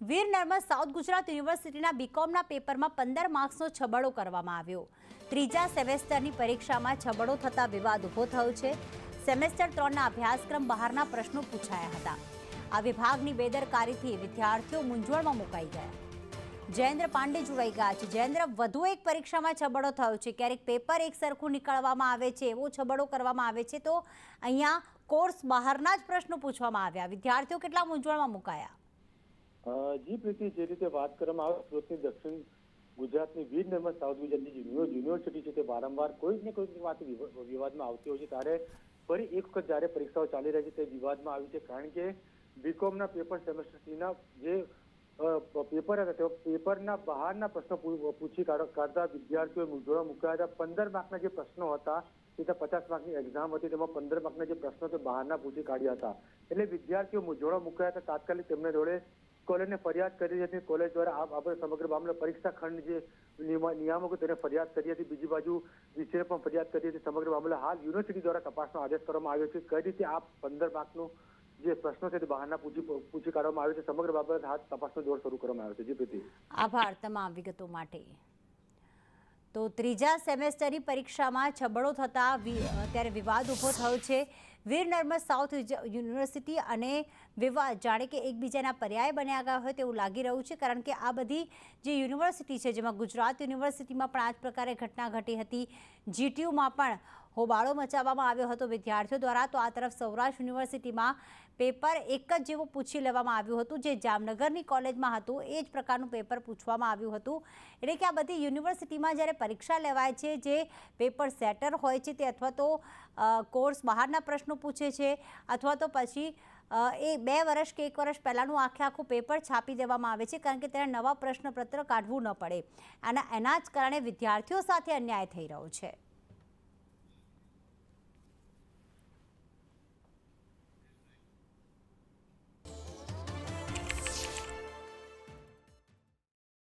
Veer Narmad south Gujarat યુનિવર્સિટીના બીકોમના પેપરમાં 15 માર્ક્સનો છબડો કરવામાં આવ્યો। ત્રીજા સેમેસ્ટરની પરીક્ષામાં છબડો થતા વિવાદ ઊભો થયો છે। સેમેસ્ટર 3ના અભ્યાસક્રમ બહારના પ્રશ્નો પૂછાયા હતા। આ વિભાગની બેદરકારીથી વિદ્યાર્થીઓ મૂંઝવણમાં મુકાઈ ગયા। જયેન્દ્ર પાંડે જોડાઈ ગયા છે। જયેન્દ્ર, વધુ એક પરીક્ષામાં છબડો થયો છે। ક્યારેક પેપર એક સરખું નીકળવામાં આવે છે, એવો છબડો કરવામાં આવે છે, તો અહીંયા કોર્સ બહારના જ પ્રશ્નો પૂછવામાં આવ્યા। વિદ્યાર્થીઓ કેટલા મૂંઝવણમાં મુકાયા? જી પ્રીતિ, જે રીતે વાત કરવામાં આવે સુરતની દક્ષિણ ગુજરાતની વીર નર્મદ સાઉથ ગુજરાતની યુનિવર્સિટી છે તે વારંવાર કોઈક ને કોઈક વાત વિવાદમાં આવતી હોય છે। ત્યારે ફરી એક વખત જ્યારે પરીક્ષાઓ ચાલી રહી છે તે વિવાદમાં આવી છે, કારણ કે બીકોમના પેપર સેમેસ્ટર 3ના જે પેપર હતા તે પેપરના બહારના પ્રશ્નો પૂછી કાઢતા વિદ્યાર્થીઓ મૂંઝવણમાં મુકાયા હતા। 15 માર્કના જે પ્રશ્નો હતા તે 50 માર્કની એક્ઝામ હતી, તેમાં 15 માર્કના જે પ્રશ્નો તે બહારના પૂછી કાઢ્યા હતા। એટલે વિદ્યાર્થીઓ મૂંઝવણમાં મુકાયા હતા। તાત્કાલિક તેમને જોડે કોલેજને ફરિયાદ કરી હતી। કોલેજ દ્વારા આ સમગ્ર મામલે પરીક્ષા ખંડ જે નિયામકો તેને ફરિયાદ કરી હતી। બીજી બાજુ વિષયને પણ ફરિયાદ કરી હતી। સમગ્ર મામલે હાલ યુનિવર્સિટી દ્વારા તપાસનો આદેશ કરવામાં આવ્યો છે। કઈ રીતે આ 15 માર્કનું જે પ્રશ્નો છે તે બહારના પૂછી કાઢવામાં આવ્યો છે। સમગ્ર બાબત હાલ તપાસનો દોર શરૂ કરવામાં આવ્યો છે। જી પ્રીતિ, આભાર તમામ વિગતો માટે। તો ત્રીજા સેમેસ્ટરની પરીક્ષામાં છબડો થતા ત્યારે વિવાદ ઊભો થયો છે। વીર નર્મદ સાઉથ યુનિવર્સિટી અને વિવાદ જાણે કે એકબીજાના પર્યાય બન્યા ગયા હોય તેવું લાગી રહ્યું છે, કારણ કે આ બધી જે યુનિવર્સિટી છે, જેમાં ગુજરાત યુનિવર્સિટીમાં પણ આ જ પ્રકારે ઘટના ઘટી હતી। જીટીયુમાં પણ હોબાળો મચાવવામાં આવ્યો હતો વિદ્યાર્થીઓ દ્વારા। તો આ તરફ સૌરાષ્ટ્ર યુનિવર્સિટીમાં પેપર એક જ જેવું પૂછી લેવામાં આવ્યું હતું, જે જામનગરની કોલેજમાં હતું એ જ પ્રકારનું પેપર પૂછવામાં આવ્યું હતું। એટલે કે આ બધી યુનિવર્સિટીમાં જ્યારે પરીક્ષા લેવાય છે, જે પેપર સેટર હોય છે તે અથવા તો કોર્સ બહારના પ્રશ્નો પૂછે છે, અથવા તો પછી એ 2 વર્ષ કે 1 વર્ષ પહેલાંનું આખું પેપર છાપી દેવામાં આવે છે, કારણ કે તેને નવા પ્રશ્નપત્ર કાઢવું ન પડે। એના જ કારણે વિદ્યાર્થીઓ સાથે અન્યાય થઈ રહ્યો છે।